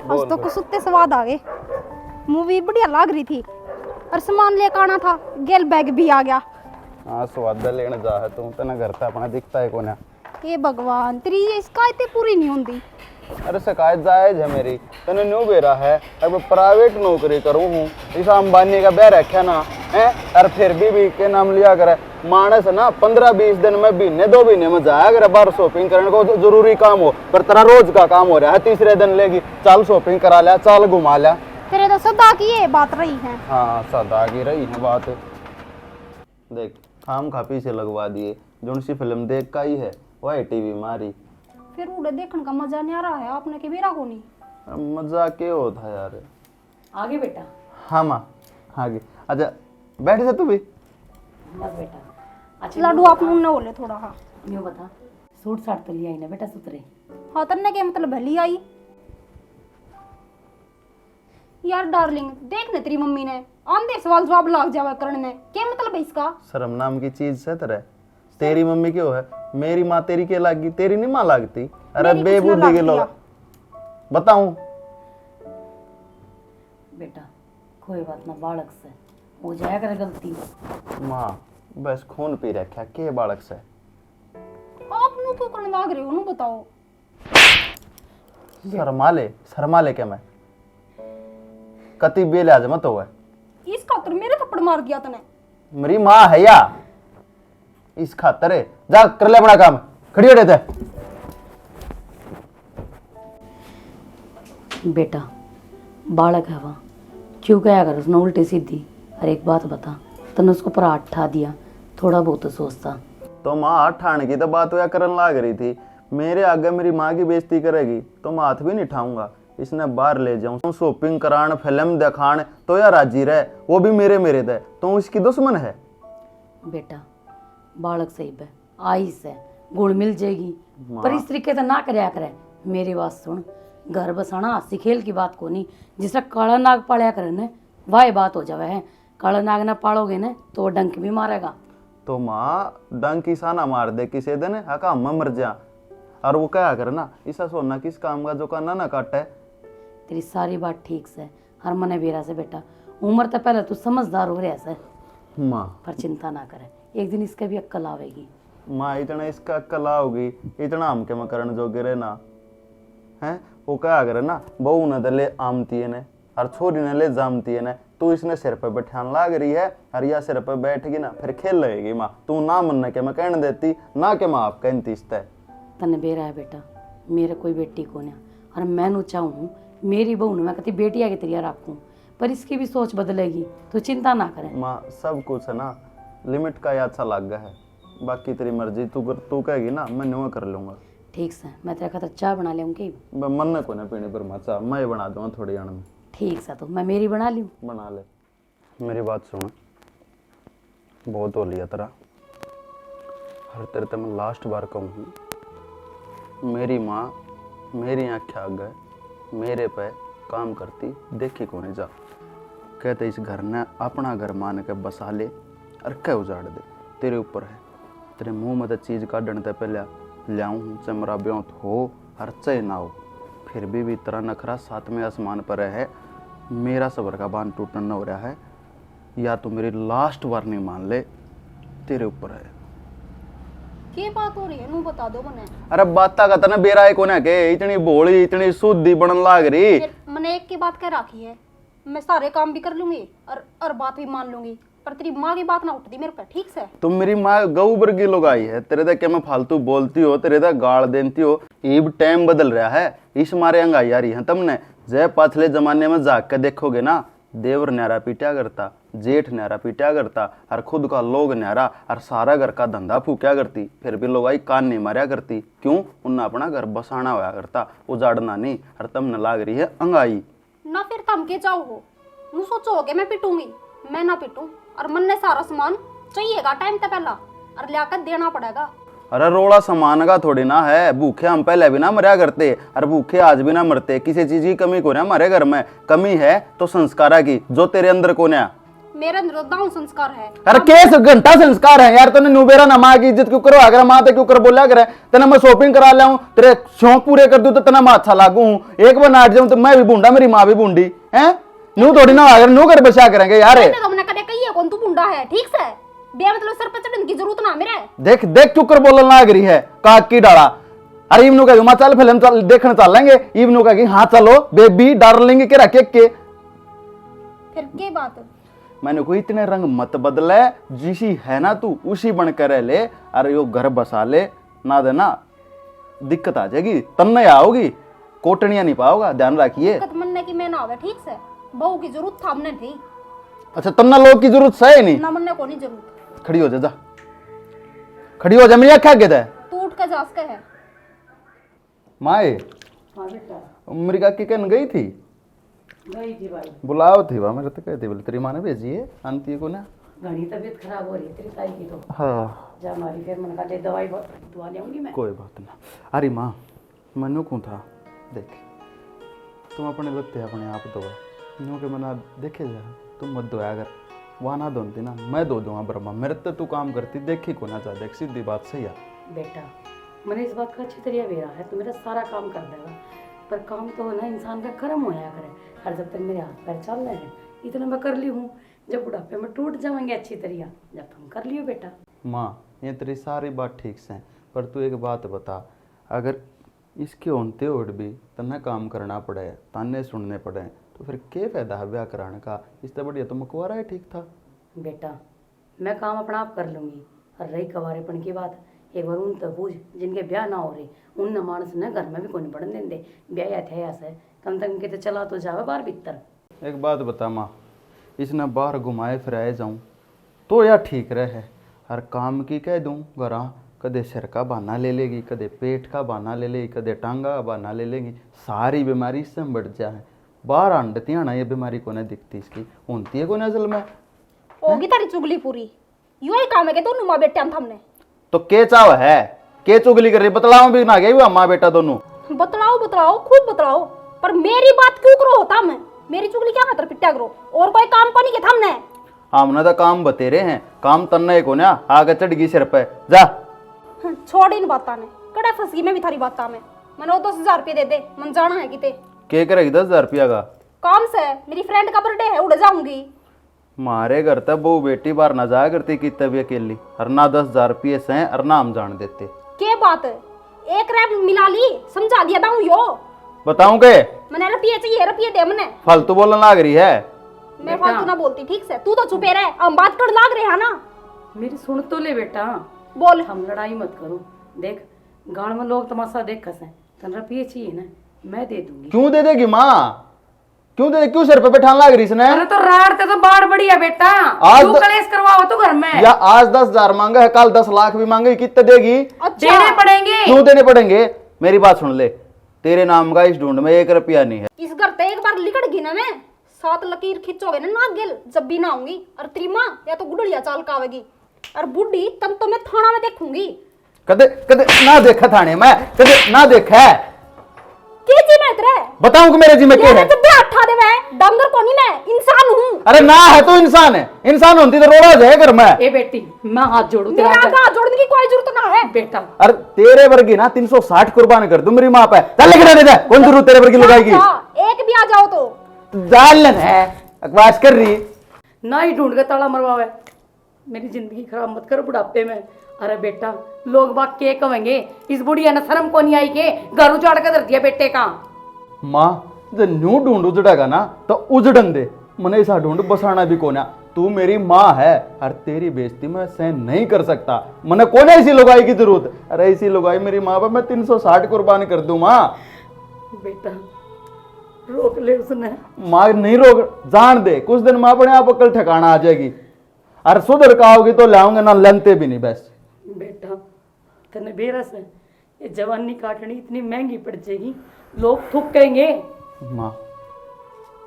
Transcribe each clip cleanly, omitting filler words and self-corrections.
आज तो कुछ उत्ते स्वाद आ गए। मूवी बढ़िया लग रही थी और सामान लेकर आना था, गेल बैग भी आ गया। हाँ स्वाद लेने जा है तू तना घर पे अपना दिखता है कोने। हे भगवान, तेरी ये शिकायतें पूरी नहीं होंगी। अरे शिकायत जायज है मेरी, तने न्यू बेरा है अब प्राइवेट नौकरी करूँ हूँ, इस अंबानी का ब्याह रखा ना है और फिर भी के नाम लिया करे मानस ना 15-20 दिन में महीने 2 महीने में जाया अगर बाहर शॉपिंग करने को तो जरूरी काम हो, पर तेरा रोज का काम हो रहा है, तीसरे दिन लेगी चल शॉपिंग करा लिया, चल घुमा लिया। तेरे तो सदा की ये बात रही है। हाँ सदा की रही है बात। देख हम खापी से लगवा दिए, जो सी फिल्म देख का ही है वही टीवी मारी, फिर उड़े देखने का मजा नहीं आ रहा है आपने के मेरा को नहीं। मजा क्या होता यार। आगे बेटा। हाँ माँ आगे। अच्छा बैठ जा तू भी। बस बेटा। अच्छा लाडू आप मुन्ना बोले थोड़ा। हाँ यूँ बता, सूट साट तो लिया ही ना बेटा सुतरे। हाँ तन्ने के मतलब भली आई यार। डार्लिंग देख ने तेरी मम्मी ने आंधे सवाल जवाब लाग जावा करने में, क्या मतलब है इसका? शर्म नाम की चीज है तेरे, तेरी मम्मी क्यों है, मेरी माँ तेरी के लागी, तेरी नहीं माँ लागती। अरे बेबुद्धि के लोग बताऊं। बेटा कोई बात ना, बालक से हो जाया करे गलती। माँ बस खून पी रखा के बालक से। आप नु क्यों करने लाग रहे हो, नु बताओ। शर्मा ले क्या मैं कति बेलिहाज मत हो है। इस खातर मेरे थप्पड़ मार दिया तने। मेरी माँ है या इस खातर है, जा कर ले अपना काम, खड़ी हो रहते। बेटा बालक है वहाँ, क्यों गया कर उसने उल्टी सीधी। और एक बात बता, तने उसको पराठ ठा दिया, थोड़ा बहुत तो सोचता। तो माँ हाथ ठाने की तो बात हुआ करन लाग रही थी, मेरे आगे मेरी माँ की बेइज्जती करेगी तो मैं हाथ भी नहीं ठाऊंगा। इसने बाहर ले जाऊं शॉपिंग करान फिल्म दिखान तो या राजी रहे, वो भी मेरे दे तो इसकी दुश्मन है। बेटा बालक सही है, आई से गुड़ मिल जाएगी, पर इस तरीके से ना करया करे। मेरी बात सुन, घर बसाना हंसी खेल की बात को नहीं, जिसका काला नाग पालिया करे न वह बात हो जावे है। काला नाग ना पालोगे न तो वो डंक भी मारेगा। तो माँ डंक किसाना मार दे किसी दिन हका हम मर जा, और वो क्या करे ना ऐसा सोना किस काम का जो करना ना काटे। तेरी सारी बात ठीक से हर मने बेरा से बेटा, उम्र तो पहले तू समझदार हो रहा से, माँ पर चिंता ना करे, एक दिन इसका भी अक्ल आवेगी। माँ इतना इसका कला होगी, इतना हम के में करण जोगे रहे ना है। वो क्या करे ना बहू ने ले आमती है ने और छोरी ने ले जामती है ने, तू इसने सिर पे बैठान लाग रही है और या सिर पे बैठगी ना फिर खेल लगेगी। माँ तू ना मन के मैं कहने देती ना के माँ आप कहती इस तय। तने बेरा है बेटा, मेरे कोई बेटी को नहीं, और मैं नु चाहूँ मेरी बहू ने मैं कहती बेटिया की तरिया रखूँ, पर इसकी भी सोच बदलेगी, तो चिंता ना करें। माँ सब कुछ है ना लिमिट का याद सा लग गया है, बाकी तेरी मर्जी, तू कहेगी ना मैं न्यू कर लूंगा। ठीक से मैं तेरे खातर चाय बना लूँगी। मन को ना पीने पर माँ चाह मैं बना दूंगा थोड़ी अण में। ठीक से तो मैं मेरी बना लूँ। बना ले। मेरी बात सुन, बहुत हो लिया तेरा, हर तेरे ते मैं लास्ट बार कहूँ, मेरी माँ मेरी आँखें आ गए मेरे पे काम करती देखी को नहीं जा, कहते इस घर ने अपना घर मान के बसा ले और कह उजाड़ दे, तेरे ऊपर है। तेरे मुंह में तो चीज़ काटने ते पहले लियाऊँ चाहे मेरा ब्याह हो हर चाहे ना हो, फिर भी तरह नखरा सातवें आसमान पर है। मेरा सबर का बांध टूटना न हो रहा है, या तो मेरी लास्ट वार्निंग मान ले, तेरे ऊपर है। क्या बात हो रही है, नु बता दो मने। अरे बाता का तना बेरा है कोने के इतनी भोली इतनी शुद्धि बनन लाग रही। मैंने एक की बात कह रखी है, मैं सारे काम भी कर लूंगी और बात भी मान लूंगी, पर तेरी माँ की बात ना उठती मेरे पे। ठीक से तुम मेरी माँ गऊ वर्गी लोग आई है, तेरे तक क्या मैं फालतू बोलती हो, तेरे तक गाड़ देती हो। ईब टाइम बदल रहा है, इस मारे अंगाई आ रही है तुमने। जय पाछले जमाने में जाग के देखोगे ना, देवर न्यारा पीटा करता, जेठ न्यारा पीटा करता, और खुद का लोग न्यारा और सारा घर का धंधा फूक्या करती, फिर भी लोग आई कान नहीं मारा करती। क्यों? उन्हें अपना घर बसाना होया करता, उजाड़ना नहीं। और तुमने लाग रही है अंगाई ना, फिर थम के जाओ हो, नु सोचो के मैं पिटूंगी, मैं ना पिटूं, और मन ने सारा सामान चाहिएगा टाइम तक पहला और लियाकर देना पड़ेगा। अरे रोड़ा सामान का थोड़ी ना है, भूखे हम पहले भी ना मरा करते और भूखे आज भी ना मरते। किसी चीज की कमी को ना हमारे घर में, कमी है तो संस्कारा की जो तेरे अंदर को ना। मेरा निरोधाऊ संस्कार है। अरे केस घंटा संस्कार है यार, तने नुबेरा ना माँ की इज्जत क्यों करो, अगर माँ ते क्यों कर बोला करे, तना मैं शॉपिंग करा लाऊं, तेरे शौक पूरे कर दूं तो तना मैं अच्छा लागू हूं, एक बार नाट जाऊं तो मैं भी बूंडा, मेरी माँ भी बूंडी है, नू थोड़ी ना अगर नू कर बचा करेंगे यार। मैंने तो हमने कदे कही है कौन तू बुंडा है, ठीक से बे मतलब सर पे चढ़ने की जरूरत ना मेरे। देख देख क्यों कर बोलना लाग रही है काक की डाला। अरे इवनू कह माँ चल फिल्म चल देखने चल लेंगे, इवनू कह हाँ चलो बेबी डार्लिंग के रखे के, फिर के बात मैंने कोई इतने रंग मत बदले, जिसी है ना तू उसी बन कर रह ले, अरे यो घर बसा ले ना देना दिक्कत आ जाएगी, तन्ने आओगी कोटनिया नहीं पाओगा, ध्यान रखिए। दिक्कत मनने की मैं ना आवे, ठीक से बहू की जरूरत था हमने थी अच्छा तन्ना लोग की जरूरत है नहीं, ना मनने को नहीं जरूरत। खड़ी हो जा, खड़ी हो जा, मेरी अखा के तू उठ के जास के है। माए हाँ बेटा मेरी काकी कहन गई थी, गई थी भाई, बुलाओ थी वहां, मेरे तो कहती बोले तेरी माँ ने भेजी है आंटी को ना। घनी तबीयत खराब हो रही है तेरी ताई की, तो हाँ जा हमारी, फिर मैंने कहा दे दवाई दुआ लेऊंगी मैं। कोई बात ना। अरे माँ मनु को था, देख तुम अपने लगते अपने आप दो नो के मना देखे जा, तुम मत दो अगर वहाँ ना दोनती ना मैं दो दूंगा ब्रह्मा, मेरे तो तू काम करती देखी को ना चाह, देख सीधी बात सही है बेटा मैंने इस बात का अच्छी तरह बेरा है, तो मेरा सारा काम कर देगा, पर काम तो ना इंसान का कर्म होया करे, हर जब तक मेरे हाथ पैर चल रहे हैं इतना मैं कर ली हूँ, जब बुढ़ापे में टूट जाएंगे अच्छी तरह जब तुम कर लियो बेटा। माँ ये तेरी सारी बात ठीक से, पर तू एक बात बता, अगर इसके होते उड़ भी तन्ने काम करना पड़े, ताने सुनने पड़े, तो फिर क्या फायदा है ब्याह कराने का, इससे बढ़िया तो मकवारा ही ठीक था। बेटा मैं काम अपना आप कर लूँगी, और रही कवारेपन की बात, एक बार उन तो पूछ जिनके ब्याह ना हो रही, उन न मानस ने घर में भी कोई पढ़न देंगे, ब्याह थे ऐसे कम तक के तो चला तो जावे बाहर भीतर। एक बात बता माँ, इसने बाहर घुमाए फिराए जाऊँ तो यार ठीक रहे, हर काम की कह दूँ घरा, कदे सिर का बहाना ले लेगी, कदे पेट का बहाना ले लेगी, कदे टांगा का बहाना ले लेगी, सारी बीमारी इससे बढ़ जाए, बाहर अंडती आना ये बीमारी को नहीं दिखती, इसकी होती है को असल में। होगी तारी चुगली पूरी, यू ही काम है कि दोनों माँ बेटे हमने। तो के चाव है, के चुगली कर रही, बतलाओ भी ना गई माँ बेटा दोनों। बतलाओ बतलाओ खूब बतलाओ, पर मेरी बात क्यों करो होता मैं, मेरी चुगली क्या खातर पिट्टा करो, और कोई काम को नहीं के हमने। हमने तो काम बतेरे हैं, काम तन्ने को ना आगे चढ़ गई सिर पे जा। छोड़ इन बाता ने, कड़ा फंस गई मैं भी थारी बाता में, मैंने 10,000 रुपये दे दे, मन जाना है किते। के करेगी 10,000 रुपया का काम से, मेरी फ्रेंड का बर्थडे है, उड़ जाऊंगी। मारे घर तब वो बेटी बाहर ना जाया करती कि तभी अकेली, और ना 10,000 रुपये से और ना हम जान देते। के बात है, एक रैप मिला ली, समझा दिया था यो। बताऊं के मैंने रुपये चाहिए, रुपये दे मने। फालतू बोलने लाग रही है। मैं फालतू ना बोलती, ठीक से तू तो चुपे रहे, हम बात कर लाग रहे हैं ना। मेरी सुन तो ले बेटा, बोल। हम लड़ाई मत करो, देख गांव में लोग तमाशा देख कसे, तन रुपये चाहिए ना मैं दे दूंगी। क्यों दे देगी माँ, क्यों दे, क्यों सिर पे बैठान लाग रही इसने। अरे तो राड़ते तो बाढ़ बड़ी है बेटा, तू कलेश करवाओ तो घर में, या आज 10,000 मांगा है, कल 10 लाख भी मांगे, कितने देगी। देने पड़ेंगे। क्यों देने पड़ेंगे, मेरी बात सुन ले, तेरे नाम का इस ढूंढ में 1 रुपया नहीं है। इस घर पे एक बार लिकड़ गई ना मैं, 7 लकीर खिंचोगे ना नागिल, जब भी ना आऊंगी। और तेरी माँ या तो गुड़लिया चाल का आवेगी, और बुढ़ी तब तो मैं थाना में देखूंगी। कदे कदे ना देखा थाने में, कदे ना देखा है। के जी में तेरे बताऊं कि मेरे जी में क्या है। जब उठा दे मैं डंगर को नहीं, मैं इंसान हूँ। अरे ना है तो इंसान है, इंसान होती तो रोड़ा जाए घर में। ए बेटी मैं हाथ जोड़ू तेरा, मेरा हाथ जोड़ने की कोई जरूरत ना है बेटा। अरे तेरे वर्गी ना 360 कुर्बान कर दूं मेरी माँ पे, चल लेके दे दे, कौन जरूरत तेरे वर्गी लगाएगी। एक भी आ जाओ तो जालन है, अकवास कर रही ना ही ढूंढ के ताला मरवावे, मेरी जिंदगी खराब मत कर बुढ़ापे में। अरे बेटा लोग बाग के कहेंगे, इस बुढ़िया ने शर्म को नहीं आई के घर उजाड़ के धर दिया बेटे का। माँ जब न्यू ढूंढ उजड़ेगा ना तो उजड़न दे, मने ऐसा ढूंढ बसाना भी कोना। तू मेरी माँ है और तेरी बेइज्जती मैं सहन नहीं कर सकता, मने कोने ऐसी लुगाई की जरूरत। अरे ऐसी लुगाई मेरी माँ पर मैं 360 कुर्बान कर दूं माँ। बेटा रोक ले उसने। माँ नहीं रोक, जान दे, कुछ दिन माँ अपने आप अकल ठिकाना आ जाएगी। और सुधर का होगी तो लाऊंगे ना, लनते भी नहीं बस। बेटा तने बेरस है, ये जवानी काटनी इतनी महंगी पड़ जाएगी, लोग थूक कहेंगे। माँ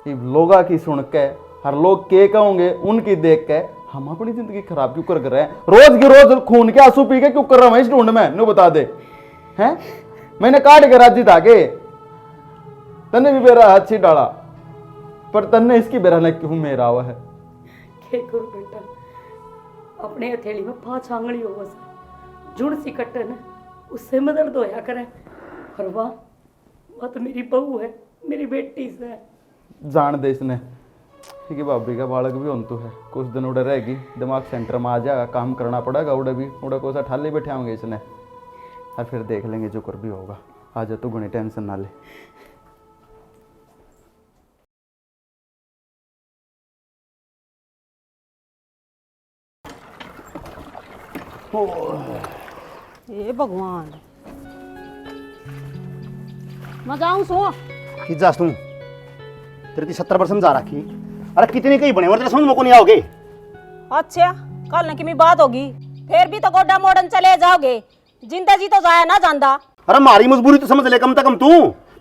ये लोगा की सुन के हर लोग के कहोगे, उनकी देख के हम अपनी जिंदगी खराब क्यों कर रहे हैं। रोज के रोज खून के आंसू पी के क्यों कर रहा हूं इस ढूंढ में, नो बता दे। हैं मैंने काट के राजी था के तन्ने भी मेरा हाथ छी डाला, पर तन्ने इसकी बेरा ने क्यों मेरा हुआ है। के करूं बेटा, अपने हथेली में 5 आंगली हो बस, जुड़ सी कट्टे न उससे मदद होया करे। और वाह तो मेरी बहू है, मेरी बेटी से। जान दे इसने कि भाभी का बालक भी होन तो है, कुछ दिन उड़े रहेगी, दिमाग सेंटर में आ जाएगा, काम करना पड़ेगा, उड़े भी उड़े को सा ठाले बैठे होंगे इसने, और फिर देख लेंगे जो कर भी होगा। आ जा तू, घनी टेंशन ना ले। हे भगवान, मैं जाऊं सो कि जास तू तेरे की 70% जा रखी। अरे कितनी कहीं बने और तेरे समझ में को नहीं आओगे। अच्छा, कल न की बात होगी, फिर भी तो गोडा मोड़न चले जाओगे, जिंदा जी तो जाया ना जांदा। अरे मारी मजबूरी तो समझ ले कम से कम तू।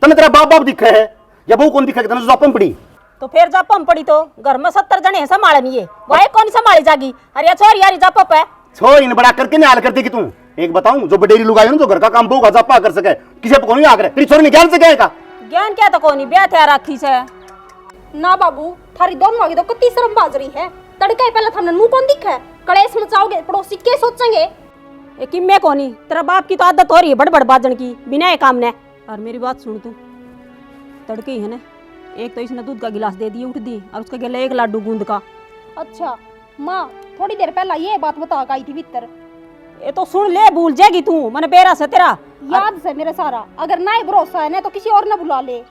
तने तेरा बाप बाप दिखे है या बहू कौन दिखे, तने जापम पड़ी तो फिर जापम पड़ी तो घर में 70 जने संभाले नहीं है, वही कौन संभाली जागी। अरे छोरी यारी जापप है, छोड़ इन बड़ा करके निहाल करती कि तू। एक बताऊं, जो बडेरी लुगाई ना जो घर का काम बहू का जापा कर सके, किसी को नहीं आकर तेरी छोरी ने ज्ञान से क्या ज्ञान क्या तो कोनी ब्याह थे राखी से ना बाबू, थारी दोनों आगे तो कितनी शर्म बाजरी है। तड़के पहले थाने मुंह कौन दिखा है, कलेश मचाओगे, पड़ोसी के सोचेंगे। ये किम्मे कोनी, तेरा बाप की तो आदत हो रही है बड़ बाजन की, बिना ये काम ने। और मेरी बात सुन तू, तड़के ही है ना, एक तो इसने दूध का गिलास दे दिया उठ दी, और उसका गिला 1 लाडू गूंद का। अच्छा माँ, थोड़ी देर पहला ये बात बता के आई थी भीतर। ये तो सुन ले, भूल जाएगी तू, मैंने बेरा से तेरा याद से मेरे सारा। अगर ना ही भरोसा है ना तो किसी और ना बुला ले।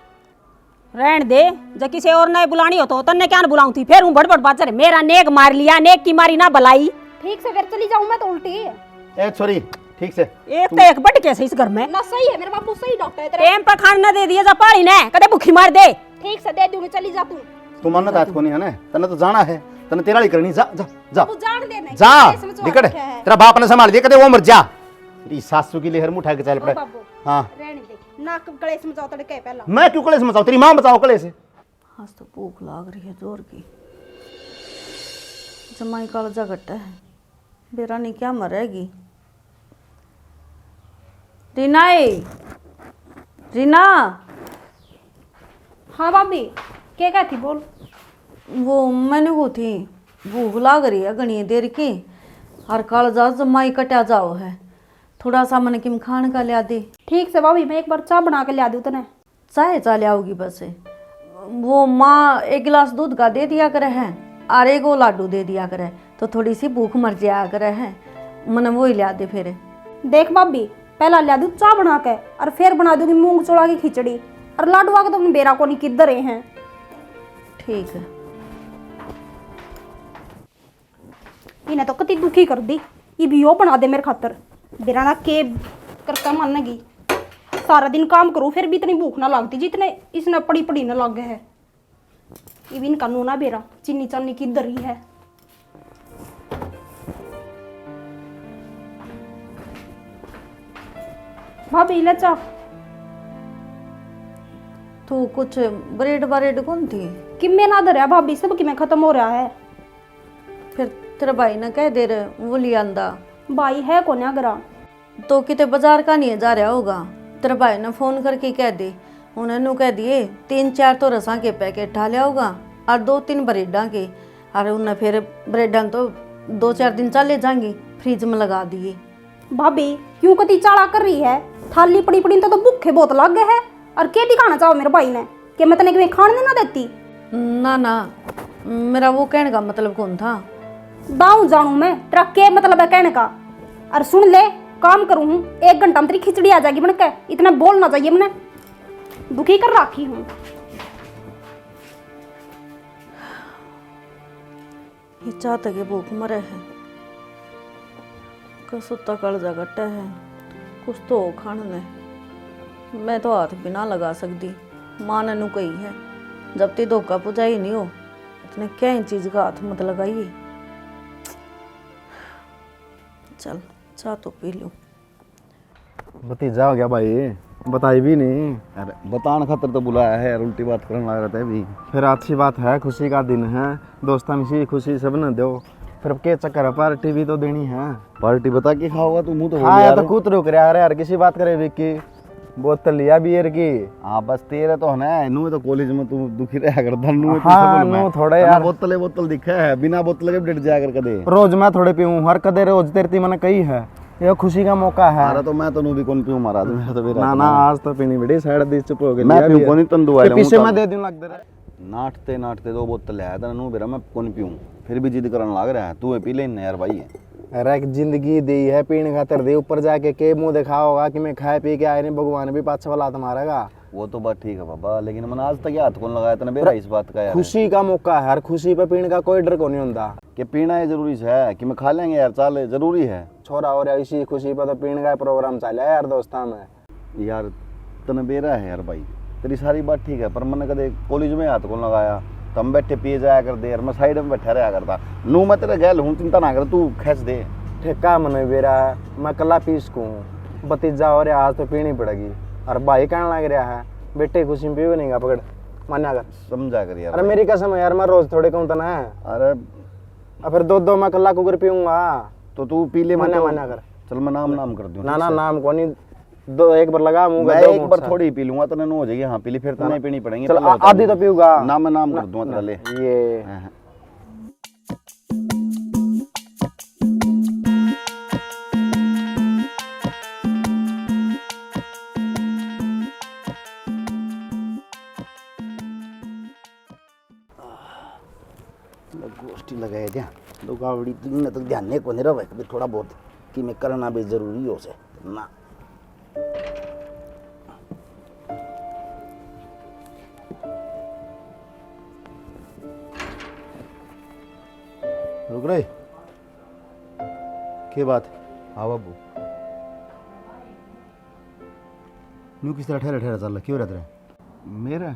रहन दे, जब किसी और ने बुलानी हो तो तन्ने क्या बुलाऊं थी, फिर हूँ बड़ बाजर मेरा नेक मार लिया, नेक की मारी ना भलाई। ठीक से फिर चली जाऊं मैं तो उल्टी। ए छोरी ठीक से एक तो एक बट कैसे इस घर में ना सही है, मेरे बापू सही डॉक्टर है तेरे। टेम पर खाना दे दिया जा पारी ने, कदे भूखी मार दे। ठीक से दे दूंगी, चली जा तू। तू मानना तात को नहीं है ना, तने तो जाना है, तने तेरा ही करनी। जा जा जा तू जान दे नहीं, जा कैसे मचवा निकट। रखा है। तेरा बाप ने संभाल दिया, कदे वो मर जा। तेरी सासू की लेहर मुठा के चल ओ पड़े। बाबू, हाँ रहने दे, ना कलेश मचाओ तड़के पहला। मैं क्यों कलेश मचाऊं, तेरी मां बचाओ कलेश। आज तो भूख लाग रही है जोर की। जमाई कालजा घट्टा है, बेरानी क्या मरेगी। रीना हाँ भाभी, क्या कहती बोल। वो मैंने वो थी, भूख लाग रही है घनी देर की, हर कालजा जमाई कटा जाओ है, थोड़ा सा मन किम खान का लिया दे। ठीक से भाभी, मैं एक बार चाय बना के लिया दूं तने। चाय चा लियाओगी बस। वो माँ 1 गिलास दूध का दे दिया करे है, और 1 लाडू दे दिया करे, तो थोड़ी सी भूख मर जाया करे है, मन वो ही लिया दे फिर। देख भाभी, पहला लिया दूं चाय बना के, और फिर बना दूंगी मूंग चोला की खिचड़ी, और लाडू आके तो बेरा को नहीं किधर हैं। ठीक है। इन्हें तो कति दुखी कर दी, ये भी यो बना दे मेरे खातर। बेरा ना के करके मानेगी, सारा दिन काम करूँ फिर भी इतनी भूख ना लगती जितने इसने पड़ी पड़ी ना लगे है। ये भी इनका नूना बेरा चीनी चानी की दरी है। भाभी ले चा। तो कुछ ब्रेड ब्रेड कौन थी? किम्मे ना दर है भाभी, सब किमें खत्म हो रहा है। फिर तेरे भाई ने कह दे रहे वो ले आंदा। भाई है कौन अगरा, तो किते बाजार का नहीं जा रहा होगा, तेरे भाई ने फोन करके कह दे, उन्होंने कह दिए 3-4 तो रसा के पैकेट ढालिया होगा, और 2-3 ब्रेडा के, और उन्हें फिर ब्रेडा तो 2-4 दिन चले जाएंगे, फ्रिज में लगा दिए। भाभी क्यों कति चाला कर रही है, थाली पड़ी पड़ी तो भूखे बहुत लग गए है। और क्या दिखाना चाहो मेरे भाई ने कि मैं तने कि खाने ना देती। ना ना, मेरा वो कहने का मतलब कौन था। दाऊं जानू मैं, तेरा क्या मतलब है कहने का। और सुन ले, काम करूँ हूँ 1 घंटा में तेरी खिचड़ी आ जाएगी, बन के इतना बोलना चाहिए। मैंने दुखी कर रखी हूँ। ये चाहते कि भूख मरे है, कसुत्ता कलजा गट्टा है, कुछ तो हो खाने ने। मैं तो हाथ भी ना लगा सकती, माँ ने नू कही है जब तक धोखा पुजाई नहीं हो इतने क्या इन चीज का हाथ मत लगाइए। चल चाह तो पी लो। भतीजा हो गया भाई, बताई भी नहीं। अरे बताने खातर तो बुलाया है यार, उल्टी बात करने लग रहा था अभी। फिर अच्छी बात है, खुशी का दिन है, दोस्ता में सी खुशी सब न दो। फिर अब के चक्कर है, पार्टी भी तो देनी है। पार्टी बता के खाओगा तू, मुंह तो हाँ यार, तो कूत रुक रहा है यार, किसी बात करे विक्की। बोतल लिया बियर की। हाँ बस तेरा तो है ना, नू तो कॉलेज में तू दुखी रहा करता, नू में हाँ, नू थोड़ा यार। बोतल दिखा है, बिना बोतल के डेट जाया कर कदे। रोज मैं थोड़े पीऊँ, हर कदे रोज तेरी मैंने कही है, ये खुशी का मौका है। अरे तो मैं तो नू भी कौन पीऊँ मारा, मेरा तो ना ना आज तो पीनी बड़ी, साढ़े 10 चुप हो गई। मैं पीऊँ कौन, तुम दुआ पीछे मैं दे दूं लग दे नाटते 2 बोतल है तो नू बेरा मैं कौन पीऊँ, फिर भी जिद करने लग रहा है, तू पी लेना यार भाई। अरे जिंदगी दी है पीने खातर दी, ऊपर जाके के मुंह दिखा होगा कि मैं खाए पी के आए नहीं, भगवान भी पाछा वाला तुम्हारा। वो तो बात ठीक है बाबा, लेकिन मैंने आज तक हाथ कौन लगाया था बेरा इस बात का यार। खुशी का मौका है, हर खुशी पे पीने का कोई डर को नहीं होता। कि पीना है जरूरी है कि मैं खा लेंगे यार, चाल जरूरी है छोरा और इसी खुशी पे तो पीने का प्रोग्राम चला यार दोस्ता में। यार तने बेरा है यार भाई, तेरी सारी बात ठीक है, पर मैंने कदे कॉलेज में हाथ कौन लगाया, तुम बैठे पिए जाया कर दे यार, मैं साइड में बैठा रहा करता। नू मैं तेरे गैल हूँ, चिंता ना कर, तू खींच दे। ठेका मन बेरा मैं कला पीस को हूँ, भतीजा और आज तो पीनी पड़ेगी। और भाई कहने लग रहा है बेटे खुशी में पीवे नहीं गा, पकड़ मान्या कर, समझा कर यार। अरे मेरी कसम है यार, मैं रोज थोड़े कहूँ तना है। अरे अब फिर 2 मैं कला कुकर पीऊंगा तो तू पी ले, मान्या कर। चल मैं नाम कर दूँ। ना नाम को नहीं, 2 एक बार लगा मुंह मैं एक बार थोड़ी पी लूंगा तो ना हो जाएगी। हाँ पी ली, फिर तो नहीं पीनी पड़ेंगी। चल आधी तो पीऊंगा ना, मैं नाम कर दूंगा तेरा ले। ये गोष्ठी लगाए ध्यान तो गावड़ी तीन तक ध्यान नहीं को नहीं रहा भाई, थोड़ा बहुत कि मैं करना भी जरूरी हो से ना। रुक रहे के बात। हाँ बाबू नू किस तरह ठहरा ठहरा चल क्यों रहता है मेरा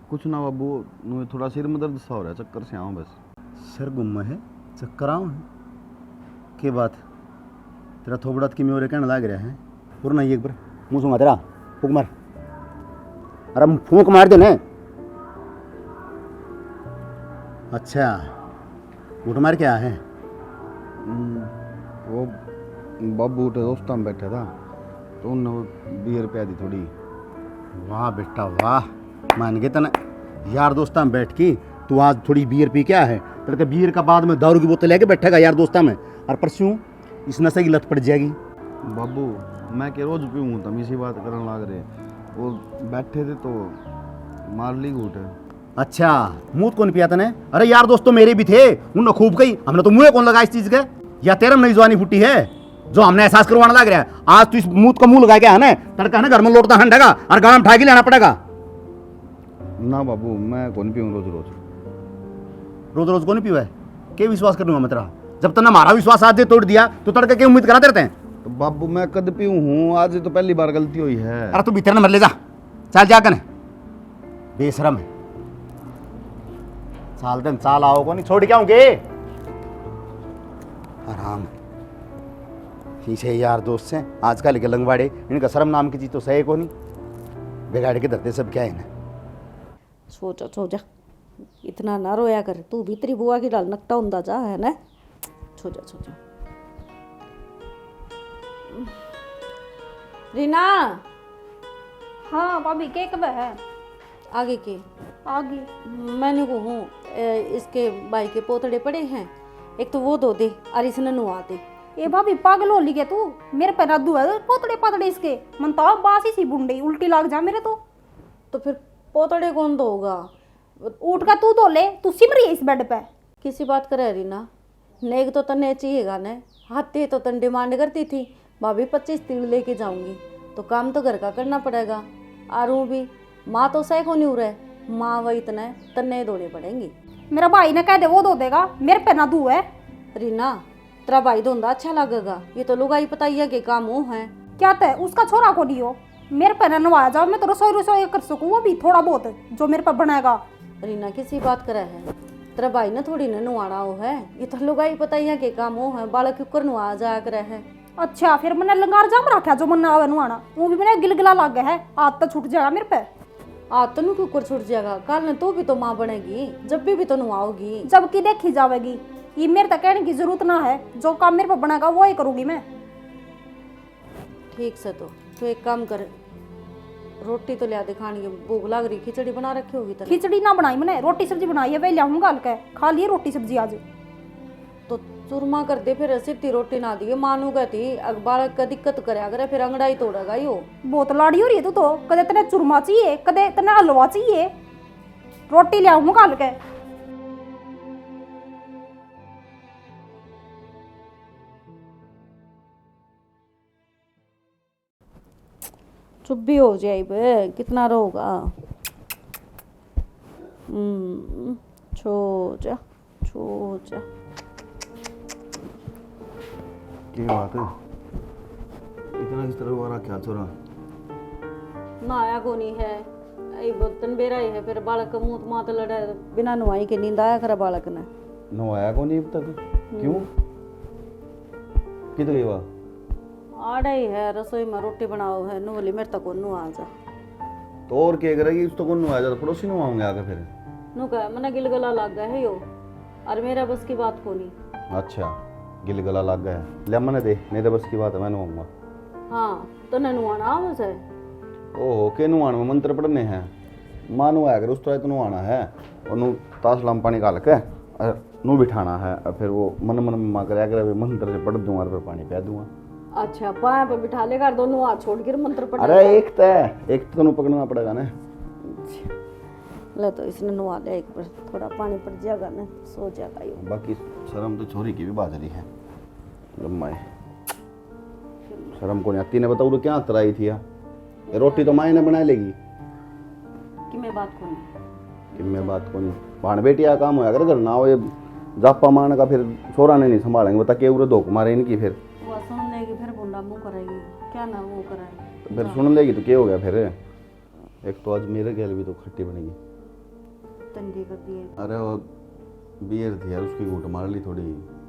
कुछ ना बाबू, मुझे थोड़ा सिर में दर्द सा हो रहा है, चक्कर से आऊँ बस। सिर गुम्मा है, चक्कर आऊँ है के बात। तेरा थोबड़ा की मेरे कहने लग रहा है, और ना एक बार मुँह सुना तेरा फूक मार। अरे फूक मार दे ने। अच्छा उठ मार क्या है। वो बाबू उठे दोस्त में बैठा था तो उन्होंने बियर पिया दी थोड़ी। वाह बेटा वाह, मान गए तना यार दोस्ता में बैठ की तू आज थोड़ी बियर पी क्या है, तेरे तो बियर का बाद में दारू की बोतल लेके बैठेगा यार दोस्ता में, और परसों इस नशे की लत पड़ जाएगी। बाबू मैं क्या रोज पीऊँ, तुम इसी बात करने लग रहे, वो बैठे थे तो मार ली घूट। अच्छा मुँह कौन पिया तने। अरे यार दोस्तों मेरे भी थे, उन्होंने खूब कही, हमने तो मुँह कौन लगा इस चीज के, या तेरा नई जवानी फुटी है जो हमने एहसास करवाना लग रहा है। आज तू इस मुँह का मुँह लगा के है ना, तड़का है ना घर में लौटता हंडेगा और गाँव में ठाकी लेना पड़ेगा। ना बाबू मैं कौन पीऊँ रोज को नहीं पीवा है, क्या विश्वास करूंगा मैं तेरा, जब तक हमारा विश्वास आज तोड़ दिया तो तड़के की उम्मीद कराते रहते हैं। तो बाबू मैं कद पीऊँ हूँ, आज तो पहली बार गलती हुई है। अरे तू भीतर न मर ले जा, चल जा कने बेशरम है, साल दिन साल आओ को नहीं छोड़ के आऊंगे आराम पीछे यार दोस्त से आजकल के लंगवाड़े, इनका शर्म नाम की चीज तो सही को नहीं, बिगाड़ के धरते सब क्या है ना। सो जा इतना ना रोया कर, तू भी तेरी बुआ की डाल नकटा हुंदा जा है ना। सो जा रीना। हाँ भाभी के कब है आगे के आगे। मैंने को हूँ इसके भाई के पोतड़े पड़े हैं, एक तो वो धो दे और इसने नुआ दे। ए भाभी पागल हो ली क्या तू, मेरे पे रद्दू है पोतड़े पातड़े इसके, मन तो बासी सी बुंडे उल्टी लाग जा मेरे तो फिर पोतड़े कौन धोगा, उठ का तू धो ले, तू सिम रही है इस बेड पे। किसी बात करे रीना, नेक तो तने चाहिएगा ने, हाथी तो तन डिमांड करती थी भाभी 25 तीड़ लेके जाऊंगी, तो काम तो घर का करना पड़ेगा। आरू भी माँ तो सह को नहीं उड़ रहे, माँ वही इतने तन्ने धोने पड़ेंगी। मेरा भाई ने कह दे वो धो देगा, मेरे पे ना धू है। रीना तेरा भाई धोंदा अच्छा लगेगा, ये तो लुगाई पताइया के काम हो है। क्या तय उसका छोरा को नहीं हो, मेरे पे ना नवाया जाओ, मैं तो रसोई कर सकूँ, वो भी थोड़ा बहुत जो मेरे पे बनाएगा। रीना किसी बात करे है, तेरा भाई ने थोड़ी ने नुआना हो है, ये तो लुगाई पताइया के काम हो है, बालक कुकर नुआ जाया करे है। अच्छा फिर मैंने लंगार जाम रखा जो मन आवे नुआना, वो भी मैंने गिलगिला लग गया है, आज तो छूट जाएगा मेरे पे। आज तो कुकर छूट जाएगा, कल ने तू भी तो माँ बनेगी, जब भी तो नुआओगी, जबकि देखी जाएगी। ये मेरे तक कहने की जरूरत ना है, जो काम मेरे पे बनेगा वो ही करूंगी मैं। ठीक से तो तो एक काम कर, रोटी तो लिया दे खानी है, भूख लग रही, खिचड़ी बना रखी होगी तेरे। खिचड़ी ना बनाई मैंने, रोटी सब्जी बनाई है, वे लियाऊं गाल के खा लिए रोटी सब्जी आज। तो चूरमा कर दे फिर, सीधी रोटी ना दी मानू कहती बालक का दिक्कत करया करे, फिर अंगड़ाई तोड़ेगा यो। बहुत लाड़ी हो रही है तू तो, कदे तेने चूरमा चाहिए, कदे तेने हलवा चाहिए, रोटी लियाऊं गाल के। चुप भी हो जाए बे, कितना रहोगा। छो जा छो जा। क्या बात है, इतना किस तरह हुआ क्या छोरा? नहाया को नहीं है, आई बर्तन बेरा ही है, फिर बालक का मुंह मात लड़ा, बिना नहाई के नींद आया करा बालक ने। नहाया को नहीं अब तक? क्यों? किधर गई वह? आड़ा ही है, रसोई में रोटी बनाओ है, नु बोली मेरे तक नु आ जा। तो और क्या करेगी, उस तो कौन नहाया जाता, पड़ोसी नहाऊंगे आके फिर। नु कहा मना गिलगला लग गया है यो, और मेरा बस की बात को नहीं। अच्छा, गिल गला लग गया है, ले मने दे, नहीं तो बस की बात है, मैं नहाऊंगा। हाँ तो न नुआना मुझे। ओहो, के नुआने में मंत्र पढ़ने हैं, माँ नुआया कर, उस तरह तो नुआना है, और नु तासलाम पानी निकाल के नु बिठाना है, और फिर वो मन मन में माँ कराया करे, मंत्र से पढ़ दूंगा और फिर पानी पिया दूंगा। अच्छा, पाए पे बिठा लेगा, दोनों हाथ छोड़ कर मंत्र पढ़। अरे एक तो पकड़ना पड़ेगा ना। ले तो इसने नुआ लिया, एक बार थोड़ा पानी पड़ जाएगा ना, सो जाएगा यो। बाकी शर्म तो छोरी की भी बात रही है, लम्बाई शर्म को नहीं आती ने, बताओ तो क्या तराई थी ये रोटी तो माँ ने बना लेगी कि मैं बात को नहीं, कि मैं बात को नहीं, भाण बेटी का काम होया कर ना हो, ये जापा मान का फिर छोरा ने नहीं संभालेंगे, बता के उरे धोख मारे इनकी, फिर वो सुन लेगी, फिर बुंडा मुंह करेगी, क्या ना वो कराएगी, तो फिर सुन लेगी तो क्या हो गया फिर। एक तो आज मेरे गैल भी तो खट्टी बनेगी, तंगी कर दिए। अरे वो बियर थी यार, उसकी घूट मार ली थोड़ी,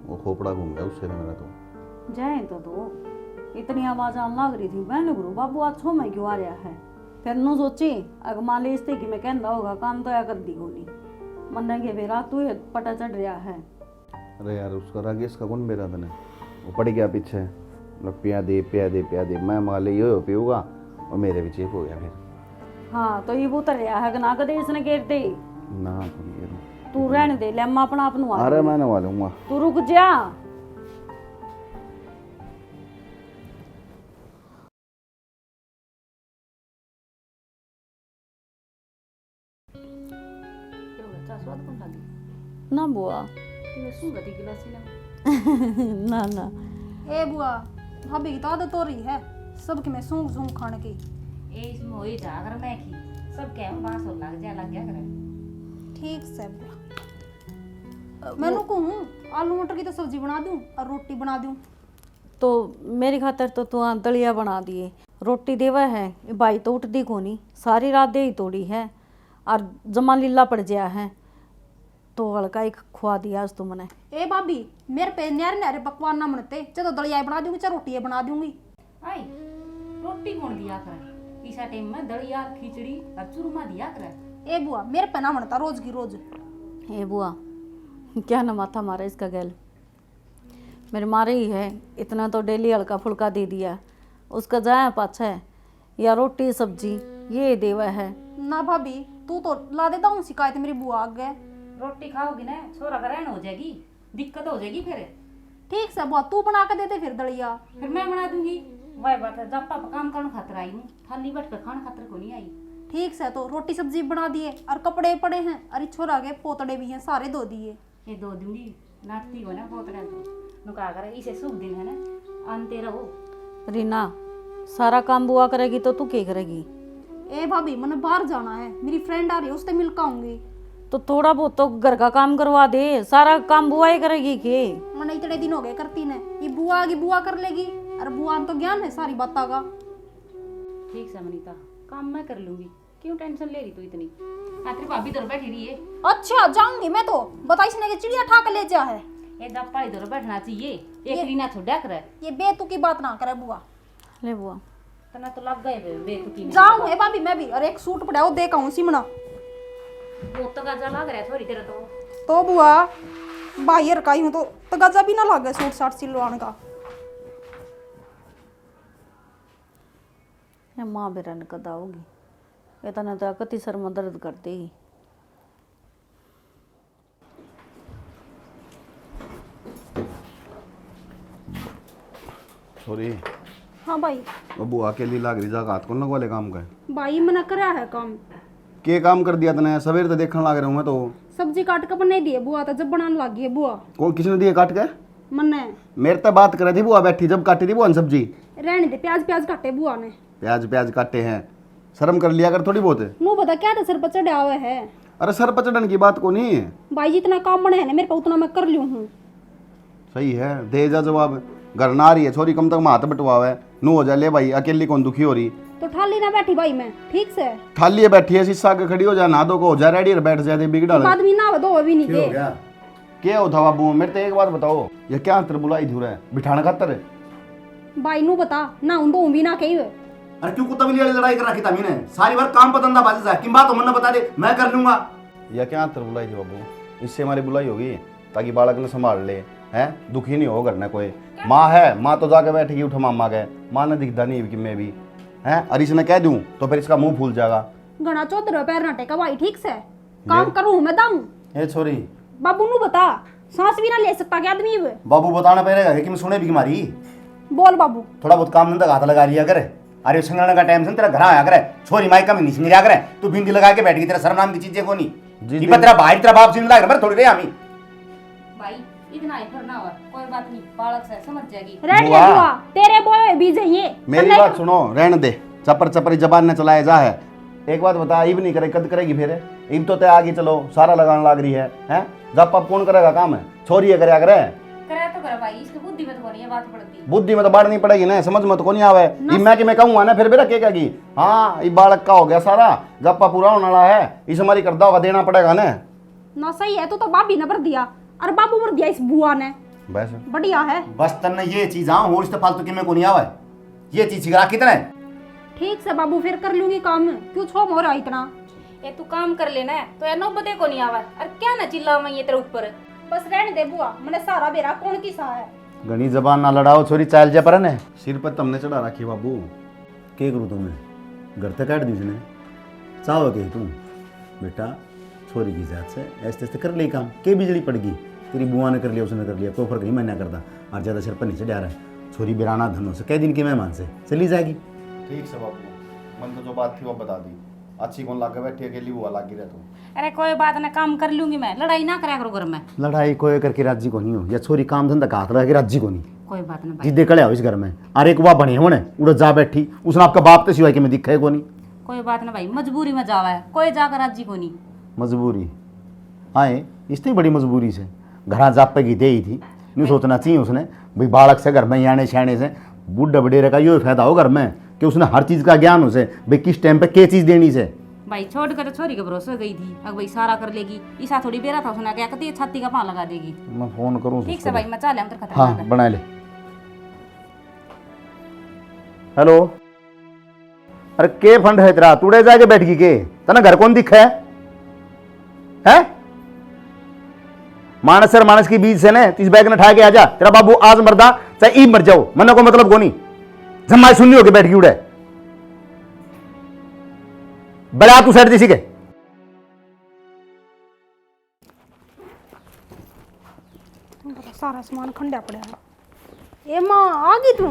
वो खोपड़ा घूम गया उससे मेरा तो। जाए तो दो, इतनी आवाज आने लग रही थी, मैंने गुरु बाबू आज छो में क्यों आ रहा है, फिर नु सोची अग मान ली इसते कि मैं कहना होगा काम तो या कर दी होनी, मन के बेरा तू पता चढ़ रहा है। अरे यार उसका रागेश का कौन बेरा तने, वो पड़ गया पीछे, मतलब पिया दे पिया दे पिया दे, मैं मान ली यो पीऊँगा और मेरे भी चेप हो गया फिर। हाँ तो ये उतर रहा है, ना कदे इसने घेर दे, ना तो नहीं करूँ। तू रहने दे, लेम्मा अपना आप नु आ। अरे मैं नवा लूँगा। तू रुक जा। ना बुआ ना ना ए बुआ, भाभी की तो आदत हो रही है सबके में सूंघ सूंघ खाने की। ए इसमें वही जा अगर मैं की सब क्या बांस हो लग गया करे। ठीक से बुआ, मैंने कहूँ आलू मटर की तो सब्जी बना दूं और रोटी बना दूं। तो मेरी खातर तो तू दलिया बना दिए, रोटी देवा है, बाई तो उठती को नहीं, सारी रात दे ही तोड़ी है, और जमा लीला पड़ गया है, तो हल्का एक खुआ दिया आज तुमने। ए भाभी, मेरे पे न्यारे न्यारे पकवान ना बनते, चाहे तो दलिया बना दूंगी चाहे रोटी बना दूंगी। आई रोटी कौन दिया करे, इस टाइम में दलिया खिचड़ी और चूरमा दिया करे। ए बुआ, मेरे पे ना बनता रोज की रोज। ए बुआ, क्या ना माथा मारा इसका गैल, मेरे मारे ही है, इतना तो डेली हल्का फुल्का दे दिया, उसका जाया पाछा है, या रोटी सब्जी ये देवा है। ना भाभी, तू तो ला देता हूँ शिकायत मेरी बुआ आगे। रोटी खाओगी ना छोरा का रहन हो जाएगी, दिक्कत हो जाएगी फिर। ठीक से बुआ, तू बना के देते फिर दलिया। फिर मैं बना दूंगी, वही बात है, जब पापा काम करने खातर आई हूँ, थाली बैठ कर खाने खातर को नहीं आई। ठीक से, तो रोटी सब्जी बना दिए और कपड़े पड़े हैं, अरे छोरा के पोतड़े भी हैं, सारे धो दिए। ये दो दूंगी, नाटती हो ना बहुत रहते नुका कर, इसे शुभ दिन है ना, आनते रहो। रीना, सारा काम बुआ करेगी तो तू क्या करेगी? ए भाभी, मैंने बाहर जाना है, मेरी फ्रेंड आ रही है, उससे मिल के आऊंगी। तो थोड़ा बहुत तो घर का काम करवा दे, सारा काम बुआ ही करेगी के? मैंने इतने दिन हो गए करती ने, ये बुआ की बुआ कर लेगी, और बुआ तो ज्ञान है सारी बातों का। ठीक है मनीता, काम मैं कर लूंगी, क्यों टेंशन ले रही तू इतनी? तेरी भाभी इधर बैठी रही है। अच्छा जाऊंगी मैं तो, बताइस ने कि चिड़िया ठा के ले जा है। ये दप्पा इधर बैठना चाहिए, एक रीना छोड़ा करे। ये बेतु की बात ना करे बुआ। ले बुआ, तना तो लग गए बेतुकी में। जाऊं है भाभी मैं भी, और एक सूट पड़ा वो देखा हूँ सिमना। वो तो गाजा लग रहा है थोड़ी देर तो बुआ बाहर का ही हूँ तो गजा भी ना लगे सूट साट सिलवाने का। ये माँ बेरा ने कदा होगी, ये तो न तो कति सर में दर्द कर देगी। सॉरी हाँ भाई। अब अकेली लाग रही जागा हाथ कौन लग वाले काम का है? भाई मना करा है काम। के काम कर दिया तने? सवेरे तो देखने लाग रहा हूँ मैं तो। सब्जी काट के बनाई दिए बुआ, तो जब बनाने लगी है बुआ कौन किसने दिए काट के? मन्ने। मेरे तो बात कर रही थी बुआ बैठी, जब काटी थी बुआ ने सब्जी। रहने दे, प्याज प्याज काटे बुआ ने। प्याज काटे हैं, शर्म कर लिया कर थोड़ी बहुत है। नो बता क्या था, सर पर चढ़ा हुआ है। अरे सर पर चढ़ने की बात को नहीं है भाई, जितना काम बने है ना मेरे को उतना मैं कर लूँ हूँ। सही है, दे जा जवाब। घर ना आ रही है छोरी, कम तक हाथ बटवा है नू हो जा ले भाई, अकेली कौन दुखी हो रही? तो ठाली ना बैठी भाई मैं, ठीक से। थाली बैठी है, शीशा के खड़ी हो जा, नहा धो को हो जा रेडी और बैठ जाते बिगड़ डाल। बाद में ना दो भी नहीं दे। क्या होता बाबू? मेरे तो एक बात बताओ, ये क्या अंतर बुलाई धुरा है बिठाने खातर है? भाई नु बता ना, उन दो भी ना कही। अरे क्यों कुत्ता बिल्ली वाली लड़ाई कर रखी था मैंने? सारी बार काम पतंदा बाजी जा, किन बात हो मन बता दे, मैं कर लूंगा। यह क्या अंतर बुलाई थी बाबू? इससे हमारी बुलाई होगी ताकि बालक ने संभाल ले, हैं दुखी नहीं हो घर में कोई। माँ है, माँ तो जाके बैठेगी उठ मामा के, माँ ने दिखता नहीं कि मैं भी हैं। और इसने कह दूं तो फिर इसका मुंह फूल जाएगा। घना चौधर पैर ना टेका भाई, ठीक से काम करूं मैं दाऊं। ए छोरी, बाबू नु बता, सांस भी ना ले सकता क्या आदमी? बाबू बताना पड़ेगा कि मैं सुने भी हमारी। बोल बाबू। थोड़ा बहुत काम धंधा हाथ लगा लिया करे। अरे संगरण का टाइम से तेरा घर आया करे, छोरी माई कमी नहीं रहा करे, तू भिंडी लगा के बैठ गई, तेरा सरनाम की चीजें को नहीं। तेरा भाई तेरा बाप जिंदा लग रहा थोड़ी रे आमी। भाई इतना ही करना हो, कोई बात नहीं, बालक से समझ जाएगी। रहने दे बुआ, तेरे बोए बीज है ये। मेरी बात सुनो, रहने दे, चपर चपरी जबान ने चलाए जा है। एक बात बता, इब नहीं करे कद करेगी फिर? इब तो ते आगे चलो सारा लगाने लग रही है, हैं? जब अब कौन करेगा काम है? छोरी है करे करे तो करे भाई, इसकी बुद्धि में तो नहीं बात पड़ती। बुद्धि में तो बाढ़ पड़ेगी ना, समझ में तो को नहीं आवे। इब मैं कि मैं कहूंगा ना फिर भी रखेगा कि हाँ ये बालक का हो गया सारा, जब पूरा होने वाला है, इस हमारी करदा होगा देना पड़ेगा ना। ना सही है, तो बाबी ने भर दिया और बाबू भर दिया इस बुआ ने। बस बढ़िया है। बस तन्ने ये चीज हाँ और इस फालतू की में को नहीं आवे, ये चीज सिखा कितना है। ठीक से बाबू, फिर कर लूंगी काम, क्यों छोम हो रहा इतना? ये तू काम कर लेना है तो यार नौबते को नहीं आवा, अरे क्या ना चिल्ला मैं ये तेरे ऊपर। बस रहने दे बुआ, मैंने सारा बेरा कौन की सा है। घनी जबान ना लड़ाओ छोरी, चाल जा पर ने सिर पर तुमने चढ़ा रखी बाबू। के करूँ तुम्हें घर तक काट दी उसने, चाहो के तुम बेटा छोरी की जात से ऐसे ऐसे कर ले काम, के बिजली पड़ गई, तेरी बुआ ने कर लिया उसने कर लिया, कोई फर्क नहीं मैंने करता। और ज्यादा सिर पर नीचे जा रहा है, छोरी बिराना धनों से कई दिन के मेहमान से चली जाएगी। ठीक से बाबू, मन तो जो बात थी वो बता दी, अच्छी कौन लागे बैठी अकेली बुआ लागी रह तू। अरे कोई बात ना, काम कर लूंगी मैं, लड़ाई ना करा करो घर में। लड़ाई कोई करके राजी को नहीं हो, या छोरी काम धंधा का हाथ लगा के राजी को नहीं। कोई बात ना भाई, जिद्दे कड़े हो इस घर में, अरे एक बात बनी होने उड़ जा बैठी, उसने आपका बाप तो सिवाय के में दिखा को नहीं। कोई बात ना भाई, मजबूरी में जावा है, कोई जाकर राजी को नहीं। मजबूरी आए, इससे बड़ी मजबूरी से घर जाप पे की दे ही थी, नहीं सोचना चाहिए उसने भाई बालक से घर में याने छाने से बुढ़ा बडेरे का यो फायदा हो घर में कि उसने हर चीज का ज्ञान उसे भाई किस टाइम पे क्या चीज देनी से। भाई छोड़ कर तो छोरी के भरोसे गई थी, अब भाई सारा कर लेगी, ईसा थोड़ी बेरा था, उसने क्या कहती है छाती का पान लगा देगी। मैं फोन करूँ ठीक से भाई, मैं चाले हम तो खतरनाक हाँ है। बना ले। हेलो, अरे के फंड है तेरा, तूड़े जाके बैठ गई के तना घर कौन दिखा है? मानस सर मानस की बीज से ने इस बैग ने ठा के आजा, तेरा बाबू आज मरदा चाहे ई मर जाओ, मन को मतलब को नहीं, जमाई सुननी होके बैठ गई उड़े बड़ा तू साइड दिसी के। सारा सामान खंडा पड़ा है। ए माँ आ गई तू?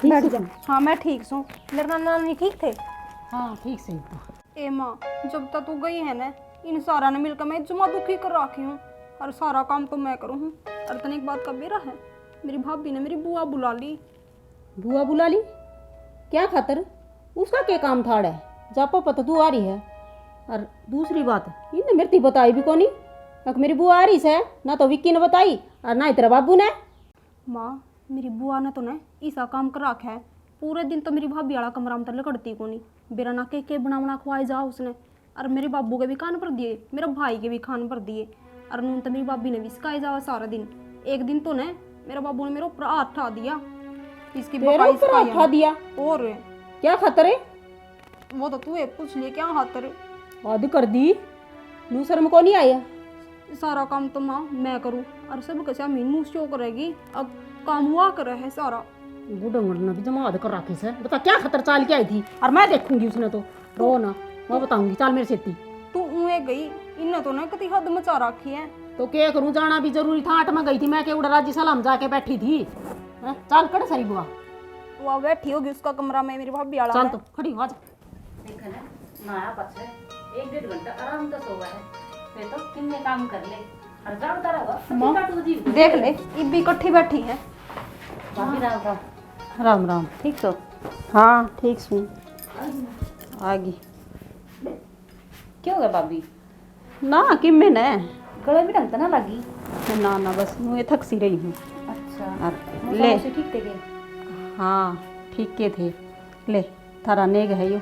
बैठ जा। हाँ मैं ठीक हूँ, मेरे नाना नानी ठीक थे? हाँ ठीक से तो। ए माँ, जब तक तू गई है ना, इन सारा ने मिलकर मैं जुमा दुखी कर रखी हूँ, और सारा काम तो मैं करूँ हूँ। और तने एक बात का बेरा है, मेरी भाभी ने मेरी बुआ बुला ली। बुआ बुला ली? क्या खातर? उसका क्या काम थाड़ है? जापा पता तू आ रही है। और दूसरी बात, इन्हें मेरे ती बताई भी कोनी, मेरी बुआ आ रही है ना, तो विक्की ने बताई और ना तेरा बाबू ने। माँ मेरी बुआ ने तो ना ऐसा काम कर रखा है, पूरे दिन तो मेरी भाभी वाला कमरा में लकड़ती को नहीं, बेरा ना के बना बना खुआई जा उसने। और मेरे बाबू के भी कान भर दिए, मेरे भाई के भी खान भर दिए, और नून तो मेरी भाभी ने भी सिखाई जावा सारा दिन। एक दिन तो ना मेरे बाबू ने मेरे ऊपर हाथ उठा दिया, इसकी तेरे ऊपर हाथ उठा दिया? और क्या खातर है? वो तो तू पूछ लिए क्या खातर। हद कर दी, नू शर्म को नहीं आया? सारा काम तो माँ मैं करूँ, और सब कैसे मीनू शो करेगी, अब काम हुआ करे है सारा। बूढ़े मुड़ने भी जमा कर रखी से बता क्या खतर चाल के आई थी और मैं देखूंगी उसने तो रो ना मैं बताऊंगी चल मेरे सेती तू उए गई इन्हें तो ना कति हद मचा रखी है। तो क्या करूं जाना भी जरूरी था 8 में गई थी मैं के उड़ा राजी सलाम जाके बैठी थी हैं? चल कड़ सारी बुआ वो बैठी होगी उसका कमरा में मेरी भाभी आला चल है। तो खड़ी हो जा देख ना नया पछ है 1-1.5 घंटा आराम से सोवा है फिर तो किन्ने काम कर ले और जाओ तारा माँ, वो काटू जी देख ले इब भी इकट्ठी बैठी है। भाभी राम राम राम राम ठीक तो हाँ ठीक सुन आ गई क्यों हो गया भाभी ना कि मैं ने गले में ढंग तो ना लगी ना ना बस मैं थक सी रही हूँ अच्छा ले से ठीक थे गए हाँ ठीक के थे ले थारा नेग है यो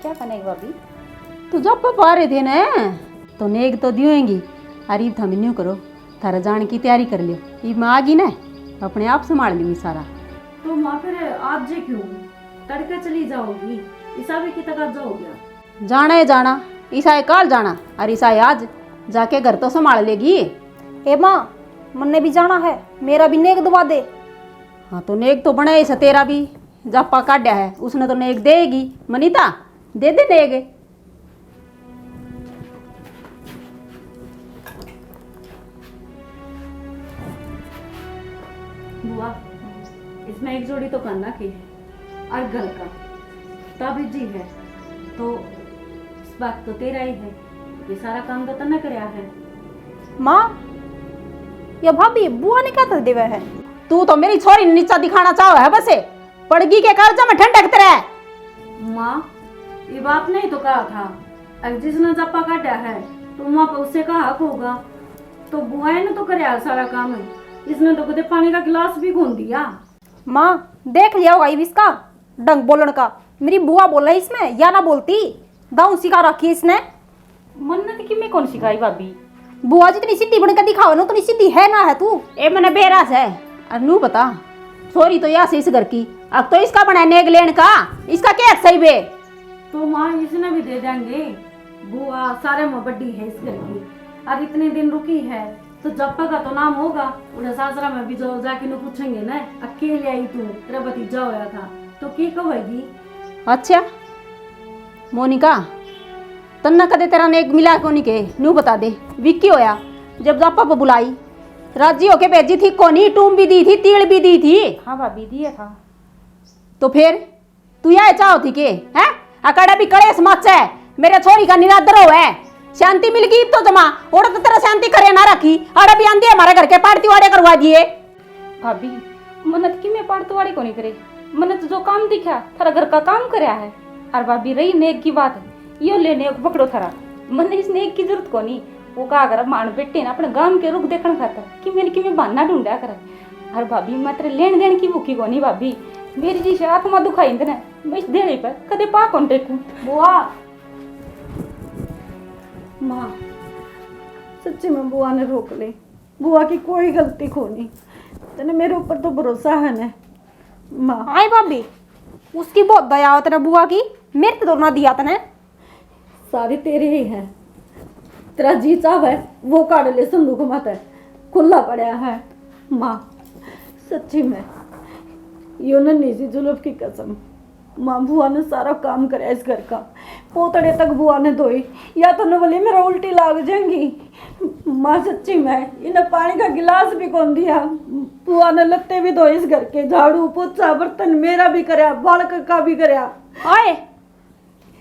क्या करने भाभी तू जब पा रहे थे ना तो नेग तो दियोगी अरे थम न्यू करो थारा जाने की तैयारी कर लियो ये मैं आ गई ना अपने आप संभाल लूंगी सारा तो माँ फिर आज जे क्यों तड़के चली जाओगी ईसा भी की तक आज जाओगे। जाना है जाना ईसा काल जाना और ईसा आज जाके घर तो संभाल लेगी। ए माँ मन्ने भी जाना है मेरा भी नेक दबा दे। हाँ तो नेक तो बना ऐसा तेरा भी जापा काटा है उसने तो नेक देगी मनीता दे दे नेक बुआ इसमें एक जोड़ी तो करना की है और गल का तब जी है तो इस बात तो तेरा ही है ये सारा काम तो तने करया है। माँ या भाभी बुआ ने क्या कर देवा है। तू तो मेरी छोरी नीचा दिखाना चाहो है बसे पड़गी के कर्जा में ठंडक है। माँ ये बात नहीं तो कहा था अब जिसने जप्पा काटा है तो वहाँ पे उससे का हक होगा तो बुआ ने तो करया सारा काम है इसने तो कदे पानी का गिलास भी घोन दिया। माँ देख लिया होगा इसका डंग बोलन का मेरी बुआ बोला है इसमें या ना बोलती दाऊं सिखा रखी इसने। मन्नत की मैं कौन सिखाई भाभी बुआ जितनी सीधी बन के दिखाओ ना उतनी सीधी है ना है तू। ए मैंने बेरास है अब नू बता छोरी तो यहाँ से इस घर की अब तो इसका बना नेग लेन का इसका क्या सही बे तो माँ इसने भी दे देंगे बुआ सारे में बड्डी है इस घर की और इतने दिन रुकी है तो जप्पा का तो नाम होगा उधर सासरा में भी जो जाके नु पूछेंगे ना अकेले आई तू तेरा भतीजा होया था तो की कहेगी। अच्छा मोनिका तन्ना कदे तेरा नेक मिला कोनी के नू बता दे विक्की होया जब जापा पर बुलाई राजी होके भेजी थी कोनी टूम भी दी थी तीड़ भी दी थी। हाँ भाभी दिया था तो फिर तू यह चाहो थी के हैं अकड़ा भी कड़े समाच है मेरे छोरी का निरादर हो है शांति मिल गई तो जमा और तो तेरा शांति करे ना रखी और अभी आंधी हमारे घर के पार्टी वाड़े करवा दिए। भाभी मन्नत की मैं पाड़तो वाड़ी को नहीं करे मन्नत जो काम दिखा थारा घर का काम करया है और भाभी रही नेक की बात यो ले नेक पकड़ो थारा मन इस नेक की जरूरत को नहीं वो का अगर मान बेटे ना अपने गांव के रुख देखण खातर कि मैंने कि मैं बहाना ढूंढा कर और भाभी मैं तेरे लेन देन की भूखी को नहीं भाभी मेरी जी से आत्मा दुखाई ना मैं इस देने पर कदे पा कौन टेकूं बुआ माँ सच्ची में बुआ ने रोक ले बुआ की कोई गलती को नहीं तेने मेरे ऊपर तो भरोसा है ना माँ। आई भाभी उसकी बहुत दया हो तेरा बुआ की मेरे तो ना दिया तने सारी तेरे ही है तेरा जी चाह है वो काट ले संदूक मत है खुला पड़ा है माँ सच्ची में यो नन्ही सी जुल्फ की कसम माँ बुआ ने सारा काम कराया इस घर का पोतड़े तक बुआ ने धोई या तो न बोली मेरा उल्टी लाग जाएंगी माँ सच्ची में इन्हें पानी का गिलास भी कौन दिया बुआ ने लत्ते भी धोए इस घर के झाड़ू पोछा बर्तन मेरा भी करया बालक का भी करया। आए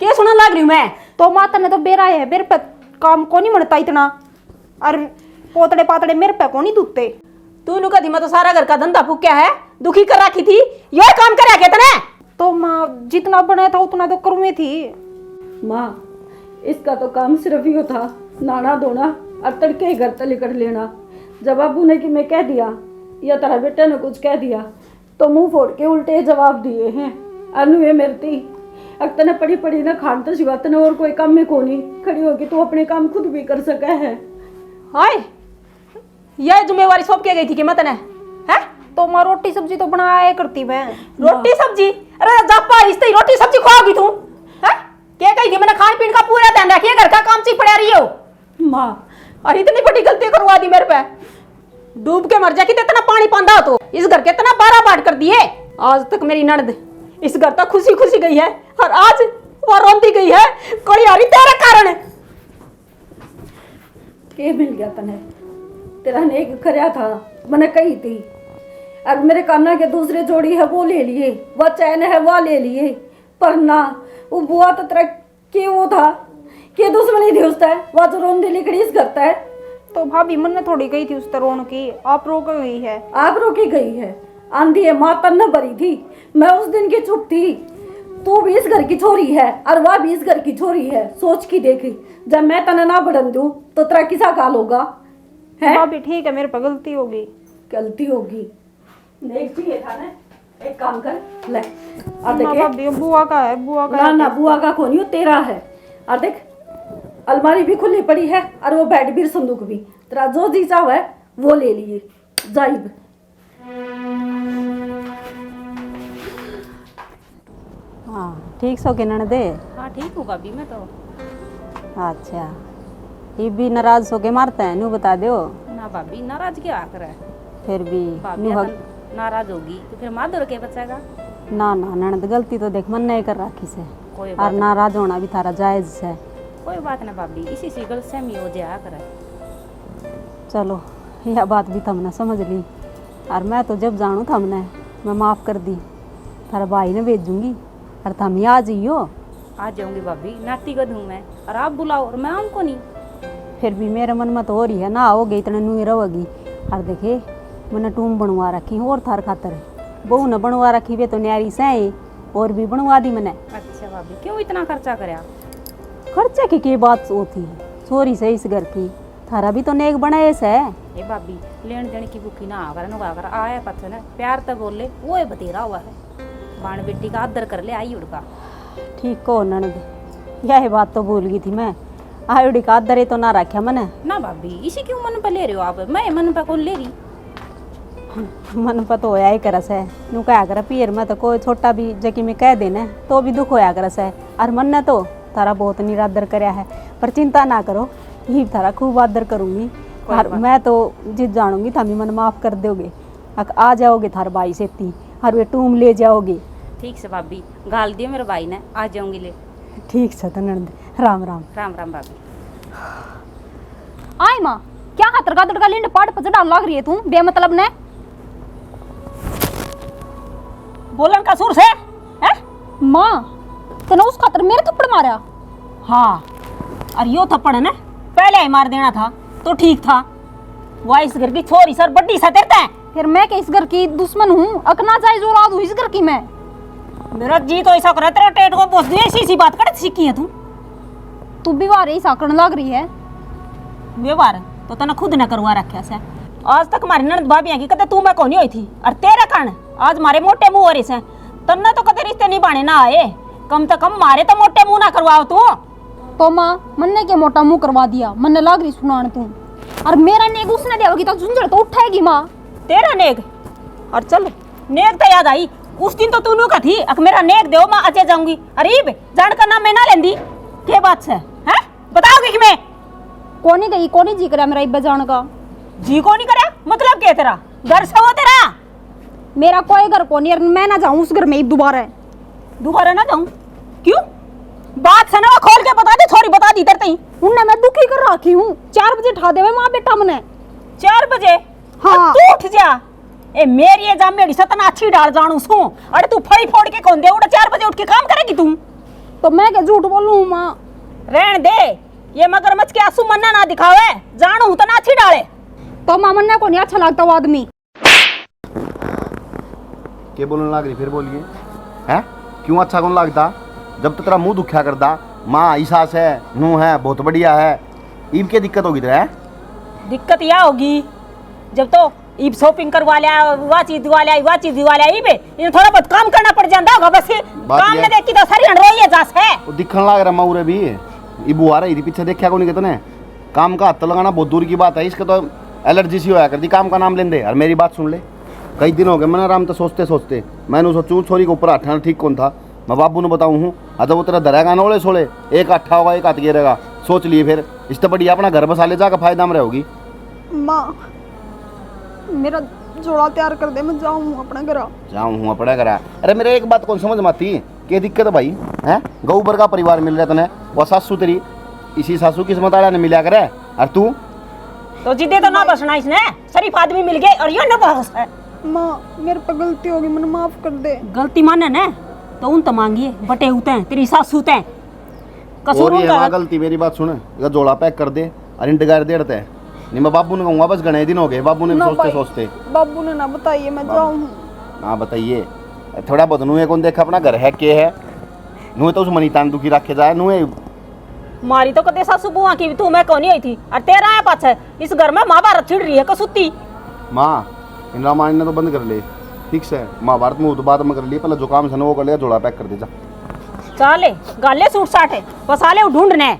क्या सुना लग रही हूँ मैं तो माता ने तो बेरा है मेरे पे काम को नहीं मनता इतना और पोतड़े पातड़े मेरे पे को नहीं दूते। तू नु कदी मैं तो सारा घर का धंधा फूक्या है दुखी कर रखी थी यह काम करया के तने तो माँ जितना बनाया था उतना तो करूँ थी। माँ इसका तो काम सिर्फ ही था नाना धोना और तड़के ही घर तले कर लेना। जब अबू ने कि मैं कह दिया या तेरा बेटे ने कुछ कह दिया तो मुंह फोड़ के उल्टे जवाब दिए हैं। अनु ये मेरती अब तने पड़ी पड़ी ना खान तो सिवा तने और कोई काम में कोनी खड़ी होगी तो अपने काम खुद भी कर सका है। हाय यह जिम्मेवारी सौंप के गई थी कि मैं तने है तो माँ रोटी सब्जी तो बनाया करती मैं। रोटी सब्जी अरे जापा रिश्ते रोटी सब्जी खाओगी तू है क्या कही मैंने खान पीन का पूरा ध्यान रखिए घर का काम ची पड़ा रही हो माँ और इतनी बड़ी गलती करवा दी मेरे पे डूब के मर जा कि इतना पानी पांदा हो तो इस घर के इतना बारा बाट कर दिए। आज तक मेरी ननद इस घर तक खुशी खुशी गई है और आज वो रोंदी गई है कोई हरी तेरे कारण। के मिल गया तने, तेरा नेक करया था, मैंने कही थी। अब मेरे कान्हा के दूसरे जोड़ी है वो ले लिए, वो चैन है वो ले लिए, पर ना वो बुआ तो तेरा के वो था के दुश्मनी थी उससे, वो जो रोंदी लिकड़ी इस करता है। तो भाभी मन ने थोड़ी गई थी उस तरोण की, आप रोक गई है। आप रोकी गई है, आंधी है माँ तन न भरी थी, मैं उस दिन की चुप थी। तू भी इस घर की छोरी है और वह भी इस घर की छोरी है, सोच की देखी। जब मैं तने ना बढ़न दूं तो तेरा किसा काल होगा है? भाभी ठीक है, मेरे पर गलती होगी। गलती होगी नहीं चाहिए था ना, एक काम कर ले और ना देखे भाभी बुआ का है, बुआ का ना है। ना बुआ का कोनी, तेरा है। और देख अलमारी भी खुली पड़ी है और वो बेड भी संदूक भी, तेरा जो जी चाहो है वो ले लिए जाइब। हाँ ठीक सो के ननदे। हाँ ठीक हूँ भाभी मैं तो। अच्छा ये भी नाराज हो के मारता है नू बता दो। ना भाभी नाराज क्या कर है, फिर भी भाभी नू अगर नाराज होगी तो फिर माधुर के बचेगा। ना ना ननद गलती तो देख मन नहीं कर रखी से, कोई और बात नाराज होना भी थारा जायज है। कोई बात ना भाभी, इसी से गलतफहमी हो जाया करे। चलो यह बात भी तुमने समझ ली, और मैं तो जब जानू तुमने मैं माफ़ कर दी, थारा भाई ने भेजूंगी और तुम ही आ जाइयो। आ जाऊंगी भाभी, नातीगत हूँ मैं, और आप बुलाओ और मैं हमको नहीं। फिर भी मेरे मन में तो हो रही है ना आओगे इतने नू ही रहोगी। और देखे मैंने टूम बनवा रखी और थार खातर बहू ने बनवा रखी वे तो न्यारी से और भी बनवा दी मैंने। अच्छा भाभी क्यों इतना खर्चा करे आप? खर्चे की बात होती है, छोरी से इस घर की, थारा भी तो नेक बनाए से। ये भाभी लेन देन की भूखी ना आकर नुगा कर आया पत्थर है, प्यार तो बोले वो है बतेरा हुआ है, बाण बेटी का आदर कर ले आई उड़का। ठीक को ननद, यह बात तो भूल गई थी मैं, आयुड़ी का आदर तो ना रखा मैंने। ना भाभी इसी क्यों मन पर ले रहे हो आप, मैं मन पर कौन ले रही? मन पर तो होया ही करस है, नू क्या कर पीर में तो कोई छोटा भी जकी में कह देने तो भी दुख होया करस है। और मन ने तो तारा बहुत निरादर करया है, पर चिंता ना करो ये थारा खूब आदर करूंगी। और मैं तो जिद जानूंगी थमी मन माफ कर दोगे, आ जाओगे थार भाई से ती और वे टूम ले जाओगे। ठीक से भाभी गाल दियो मेरे भाई ने, आ जाऊंगी ले। ठीक से तो नंद, राम राम। राम राम भाभी। आय माँ क्या खातर का तड़का लिंड पाट पर डाल लाग रही है तू बेमतलब ने? बोलन का सुर से है? माँ तने उस खातर मेरे थप्पड़ मारा? हाँ और यो थप्पड़ है ना पहले ही मार देना था तो ठीक था। वह इस घर की छोरी सर बड्डी सा तेरता है। फिर मैं क्या इस घर की दुश्मन हूँ? अकना जायज औलाद हूँ इस घर की मैं। मेरा जी तो ऐसा करे तेरा टेट को बोस दिए ऐसी बात कर सीखी है तू भी वारे ही साकड़ लग रही है। व्यवहार तो तने खुद न करवा रखा से। आज तक हमारी ननद भाभी की कदे तू मैं कोनी हुई थी और तेरे कारण आज मारे मोटे मुंह हो रही से, तन्ने तो कदे रिश्ते निभाने ना आए, कम से कम मारे तो मोटे मुंह ना करवाओ तू। तो माँ मन्ने के मोटा मुंह करवा दिया, मन्ने लाग रही सुनान तू। और मेरा नेग उसने देगी तो झुंझड़ तो उठाएगी माँ। तेरा नेग? और चल नेग तो याद आई, उस दिन तो तू का थी अक मेरा नेग दो मैं अचे जाऊंगी। अरे जान का नाम मैं ना लेंदी के बात से हैं? बताओगे कि मैं कोनी गई कोनी जी करा मेरा इब्बे जान का। जी को नहीं करा मतलब क्या तेरा घर से हो तेरा? मेरा कोई घर कोनी और मैं ना जाऊं उस घर में दोबारा ना जाऊं? क्यों? बात से ना खोल के बता दे, थोड़ी बता दी तेरे ही। उनने मैं दुखी कर रखी हूँ। 4 बजे उठा देवे माँ बेटा मने। 4 बजे? हाँ। तू उठ जा। ए मेरी ये जाम मेरी सतना अच्छी डाल जानू सू। अरे तू फड़ी फोड़ के कौन दे उड़ा 4 बजे उठ के काम करेगी तू? तो मैं क्या झूठ बोलूं माँ? रहन दे, ये मगरमच्छ के आंसू मन्ना ना दिखावे, जानू हूं तना अच्छी डाले। तो माँ मन्ना को नहीं अच्छा लगता वो आदमी। के बोलने लग रही फिर बोलिए है? क्यों अच्छा कौन लगता? जब तो तेरा मुंह दुखा करता माँ ईसास है नू है बहुत बढ़िया है, ईब के दिक्कत होगी तेरा? दिक्कत यह होगी जब तो ईब शॉपिंग करवा लिया, वह चीज दिवा लिया ईब इन्हें थोड़ा बहुत काम करना पड़ जाता होगा बस। काम में देखी तो सारी हंडरोई है जास है। वो दिखने लग रहा माऊरे भी ईबू आ रही थी पीछे, देखा को नहीं कहते ने काम का हाथ लगाना बहुत दूर की बात है, इसका तो एलर्जी सी होया करती काम का नाम लेंदे। और मेरी बात सुन ले, कई दिन हो गए मैंने आराम तो सोचते मैंने सोचूं छोरी के ऊपर आठा ठीक कौन था, मैं बाबू ने बताऊँ हूँ अगर वो तेरा धरेगा ना ओले सोले, एक आठा होगा एक हाथ गिरेगा, सोच लिए फिर इससे बढ़िया अपना घर बसा ले जाकर फायदा में रहोगी। माँ मेरा जोड़ा तैयार कर दे, मैं जाऊँ अपना घर। जाऊँ हूँ अपना करा। अरे मेरे एक बात कौन समझ में आती, क्या दिक्कत है भाई? हैं गऊ बर का परिवार मिल रहा तने, वो सासू तेरी इसी सासू किस्मत वाला ने मिला करे, और तू तो जिदे तो ना बसना इसने, शरीफ आदमी मिल गए और ये ना बस है। माँ मेरे पे गलती होगी, मैंने माफ कर दे। गलती माने ना तो उन तो मांगिए, बटे होते हैं तेरी सासू ते कसूर और ये उनका वहाँ है। गलती मेरी बात सुन, ये जोड़ा पैक कर दे और इंतजार देते हैं। नहीं मैं बाबू ने कहूँगा, बस घने दिन हो गए बाबू ने ना सोचते भाई, सोचते। बाबू ने ना बताइए, मैं जाऊँ। हाँ बताइए, थोड़ा बहुत नुए कौन देखा अपना घर है के है, नुए तो उस मनी तान दुखी रखे जाए नुए। मारी तो कदे सासू बुआ की तू मैं कौन आई थी, और तेरा है पाछे इस घर में महाभारत छिड़ रही है कसुत्ती। माँ इन रामायण ने तो बंद कर ले, ठीक से महाभारत में बाद में कर लिए, पहले जो काम से ना वो कर लिया, जोड़ा पैक कर दे जा। चाले गाले सूट साट है बस आले ढूंढने